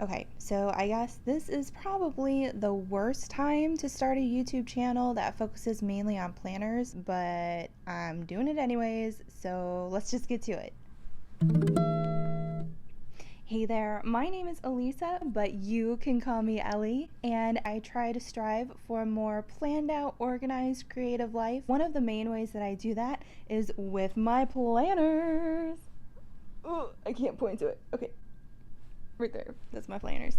Okay, so I guess this is probably the worst time to start a YouTube channel that focuses mainly on planners, but I'm doing it anyways, so let's just get to it. Hey there, my name is Elisa, but you can call me Ellie, and I try to strive for a more planned out, organized, creative life. One of the main ways that I do that is with my planners. Oh, I can't point to it. Okay, right there. That's my planners.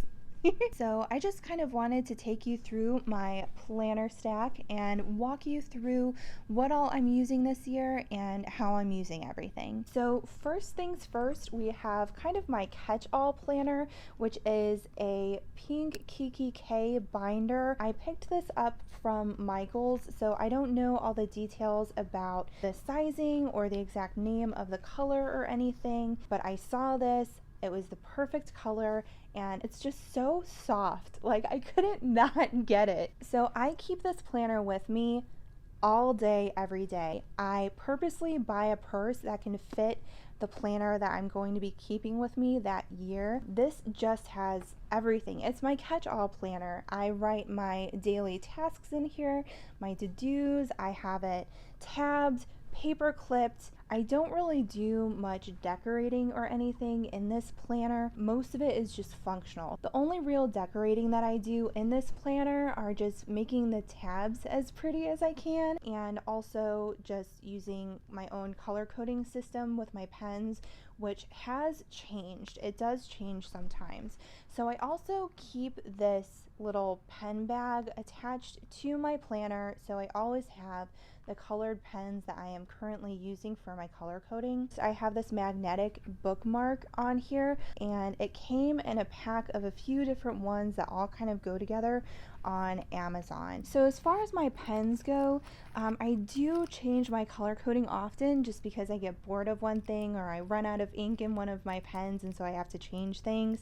So I just kind of wanted to take you through my planner stack and walk you through what all I'm using this year and how I'm using everything. So first things first, we have kind of my catch-all planner, which is a pink kikki.K binder. I picked this up from Michael's, so I don't know all the details about the sizing or the exact name of the color or anything, but I saw this. It was the perfect color and it's just so soft. Like, I couldn't not get it. So I keep this planner with me all day, every day. I purposely buy a purse that can fit the planner that I'm going to be keeping with me that year. This just has everything. It's my catch-all planner. I write my daily tasks in here, my to-dos. I have it tabbed, paper clipped. I don't really do much decorating or anything in this planner. Most of it is just functional. The only real decorating that I do in this planner are just making the tabs as pretty as I can, and also just using my own color coding system with my pens, which has changed. It does change sometimes. So I also keep this little pen bag attached to my planner, so I always have the colored pens that I am currently using for my color coding. So I have this magnetic bookmark on here, and it came in a pack of a few different ones that all kind of go together on Amazon. So as far as my pens go, I do change my color coding often just because I get bored of one thing or I run out of ink in one of my pens, and so I have to change things.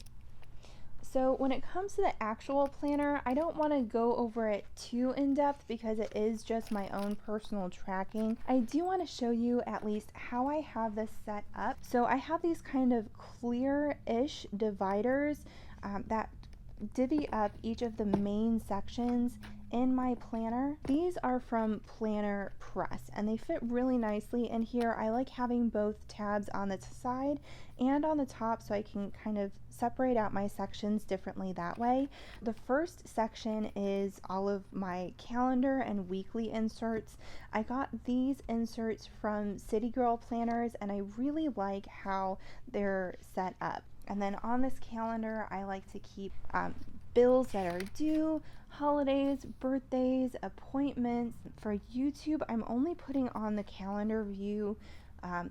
So when it comes to the actual planner, I don't want to go over it too in depth because it is just my own personal tracking. I do want to show you at least how I have this set up. So I have these kind of clear-ish dividers that divvy up each of the main sections in my planner. These are from Planner Press and they fit really nicely in here. I like having both tabs on the side and on the top so I can kind of separate out my sections differently that way. The first section is all of my calendar and weekly inserts. I got these inserts from City Girl planners and I really like how they're set up. And then on this calendar, I like to keep bills that are due, holidays, birthdays, appointments. For YouTube, I'm only putting on the calendar view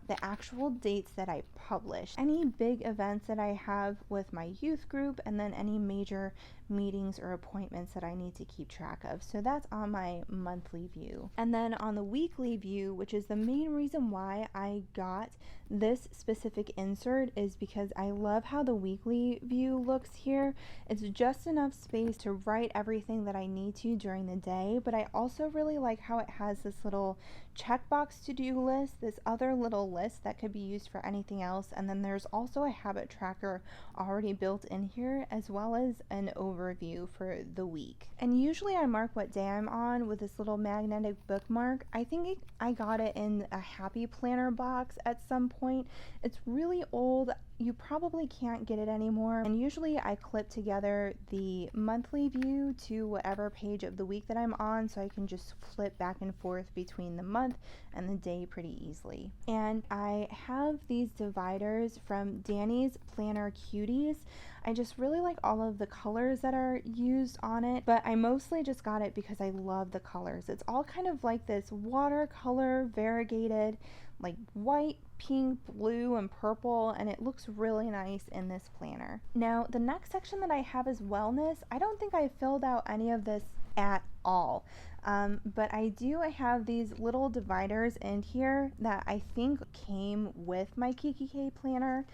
the actual dates that I publish, any big events that I have with my youth group, and then any major meetings or appointments that I need to keep track of. So that's on my monthly view. And then on the weekly view, which is the main reason why I got this specific insert, is because I love how the weekly view looks here. It's just enough space to write everything that I need to during the day, but I also really like how it has this little checkbox to-do list, this other little list that could be used for anything else, and then there's also a habit tracker already built in here, as well as an overview for the week. And usually I mark what day I'm on with this little magnetic bookmark. I think I got it in a Happy Planner box at some point. It's really old. You probably can't get it anymore, and usually I clip together the monthly view to whatever page of the week that I'm on, so I can just flip back and forth between the month and the day pretty easily. And I have these dividers from Danny's Planner Cuties. I just really like all of the colors that are used on it, but I mostly just got it because I love the colors. It's all kind of like this watercolor variegated, like white, pink, blue, and purple, and it looks really nice in this planner. Now, the next section that I have is wellness. I don't think I filled out any of this at all, but I have these little dividers in here that I think came with my kikki.K planner.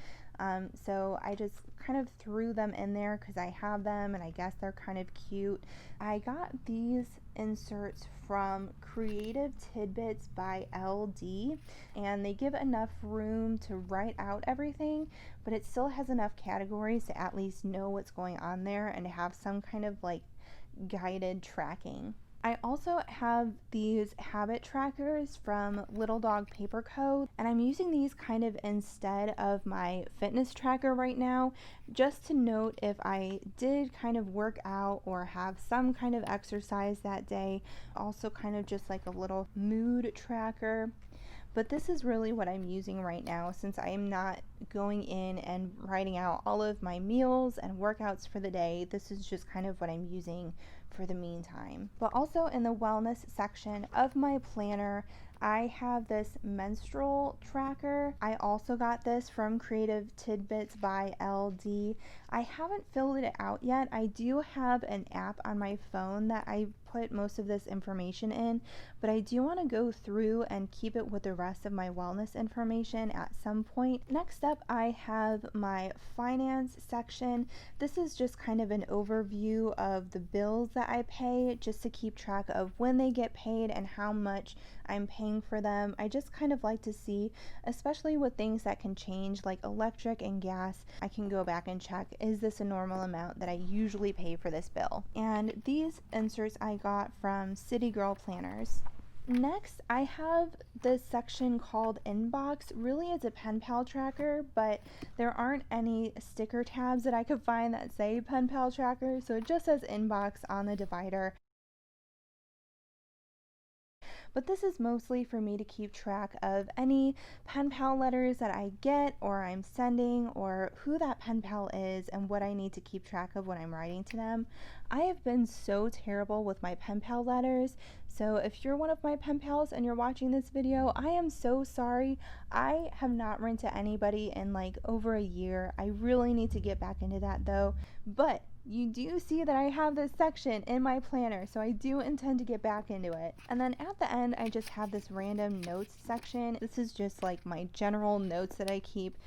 So I just kind of threw them in there because I have them and I guess they're kind of cute. I got these inserts from Creative Tidbits by LD, and they give enough room to write out everything, but it still has enough categories to at least know what's going on there and to have some kind of like guided tracking. I also have these habit trackers from Little Dog Paper Co. and I'm using these kind of instead of my fitness tracker right now, just to note if I did kind of work out or have some kind of exercise that day. Also kind of just like a little mood tracker. But this is really what I'm using right now since I am not going in and writing out all of my meals and workouts for the day. This is just kind of what I'm using for the meantime. But also in the wellness section of my planner, I have this menstrual tracker. I also got this from Creative Tidbits by LD. I haven't filled it out yet. I do have an app on my phone that I put most of this information in, but I do want to go through and keep it with the rest of my wellness information at some point. Next up, I have my finance section. This is just kind of an overview of the bills that I pay, just to keep track of when they get paid and how much I'm paying for them. I just kind of like to see, especially with things that can change like electric and gas, I can go back and check, is this a normal amount that I usually pay for this bill? And these inserts I got from City Girl Planners. Next, I have this section called Inbox. Really, it's a pen pal tracker, but there aren't any sticker tabs that I could find that say pen pal tracker, so it just says Inbox on the divider. But this is mostly for me to keep track of any pen pal letters that I get or I'm sending, or who that pen pal is and what I need to keep track of when I'm writing to them. I have been so terrible with my pen pal letters, so if you're one of my pen pals and you're watching this video, I am so sorry. I have not written to anybody in like over a year. I really need to get back into that though. But you do see that I have this section in my planner, so I do intend to get back into it. And then at the end, I just have this random notes section. This is just like my general notes that I keep,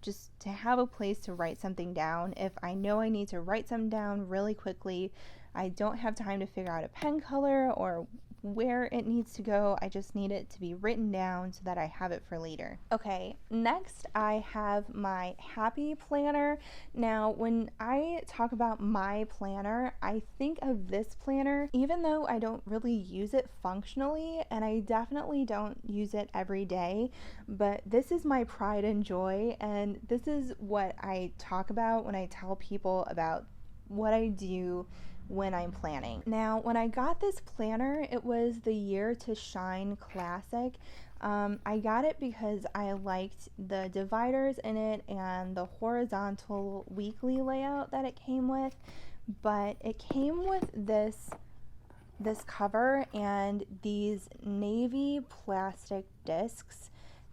just to have a place to write something down. If I know I need to write something down really quickly, I don't have time to figure out a pen color or where it needs to go. I just need it to be written down so that I have it for later. Okay, next I have my happy planner. Now, when I talk about my planner, I think of this planner, even though I don't really use it functionally, and I definitely don't use it every day, but this is my pride and joy, and this is what I talk about when I tell people about what I do when I'm planning. Now, when I got this planner, it was the Year to Shine Classic. I got it because I liked the dividers in it and the horizontal weekly layout that it came with, but it came with this cover and these navy plastic discs.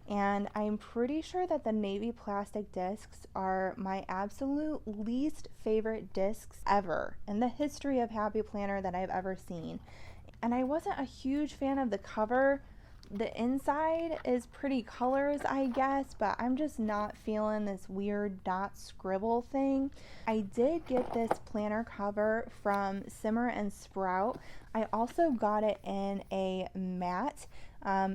And I'm pretty sure that the navy plastic discs are my absolute least favorite discs ever in the history of Happy Planner that I've ever seen. And I wasn't a huge fan of the cover. The inside is pretty colors, I guess, but I'm just not feeling this weird dot scribble thing. I did get this planner cover from Simmer and Sprout. I also got it in a matte.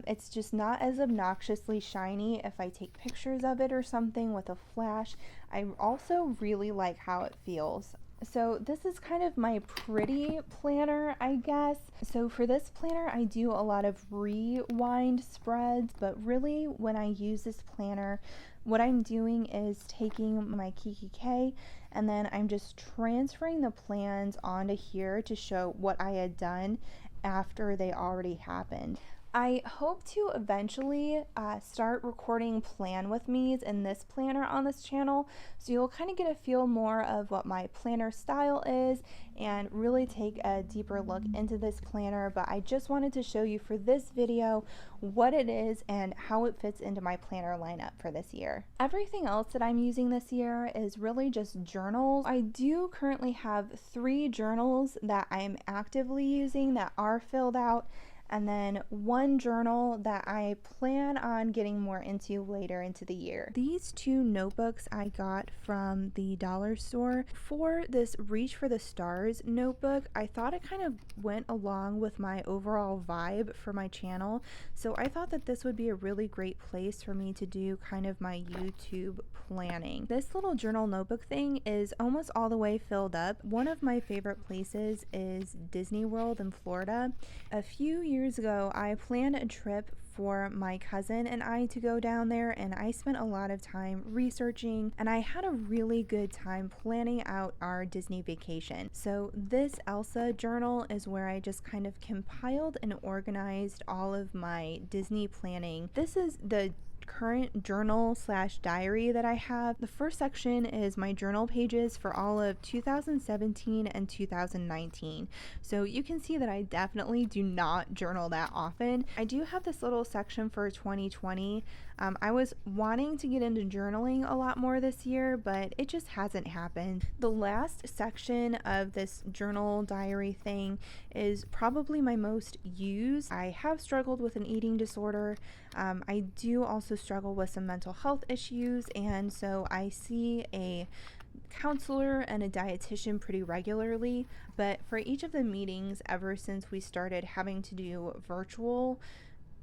It's just not as obnoxiously shiny if I take pictures of it or something with a flash. I also really like how it feels. So this is kind of my pretty planner, I guess. So for this planner, I do a lot of rewind spreads, but really when I use this planner, what I'm doing is taking my kikki.K and then I'm just transferring the plans onto here to show what I had done after they already happened. I hope to eventually start recording plan with me's in this planner on this channel, so you'll kind of get a feel more of what my planner style is and really take a deeper look into this planner. But I just wanted to show you for this video what it is and how it fits into my planner lineup for this year. Everything else that I'm using this year is really just journals. I do currently have 3 journals that I'm actively using that are filled out. and then one journal that I plan on getting more into later into the year. These two notebooks I got from the dollar store. For this Reach for the Stars notebook, I thought it kind of went along with my overall vibe for my channel, so I thought that this would be a really great place for me to do kind of my YouTube planning. This little journal notebook thing is almost all the way filled up. One of my favorite places is Disney World in Florida. A few years ago, I planned a trip for my cousin and I to go down there, and I spent a lot of time researching, and I had a really good time planning out our Disney vacation. So this Elsa journal is where I just kind of compiled and organized all of my Disney planning. This is the current journal slash diary that I have. The first section is my journal pages for all of 2017 and 2019. So you can see that I definitely do not journal that often. I do have this little section for 2020. I was wanting to get into journaling a lot more this year, but it just hasn't happened. The last section of this journal diary thing is probably my most used. I have struggled with an eating disorder. I do also struggle with some mental health issues, and so I see a counselor and a dietitian pretty regularly. But for each of the meetings ever since we started having to do virtual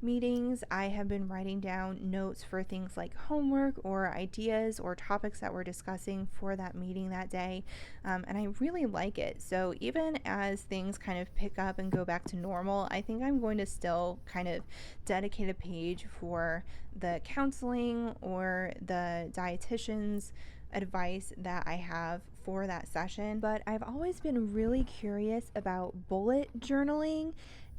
meetings, I have been writing down notes for things like homework or ideas or topics that we're discussing for that meeting that day, and I really like it. So even as things kind of pick up and go back to normal, I think I'm going to still kind of dedicate a page for the counseling or the dietitian's advice that I have for that session. But I've always been really curious about bullet journaling,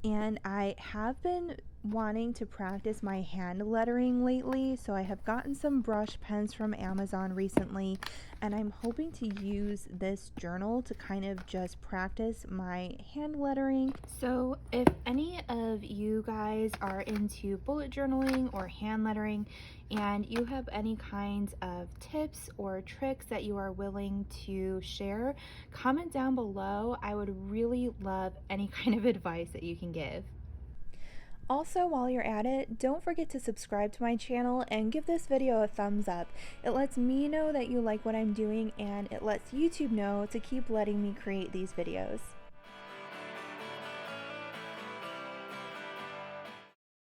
and I have been wanting to practice my hand lettering lately, so I have gotten some brush pens from Amazon recently, and I'm hoping to use this journal to kind of just practice my hand lettering. So if any of you guys are into bullet journaling or hand lettering, and you have any kinds of tips or tricks that you are willing to share, comment down below. I would really love any kind of advice that you can give. Also, while you're at it, don't forget to subscribe to my channel and give this video a thumbs up. It lets me know that you like what I'm doing, and it lets YouTube know to keep letting me create these videos.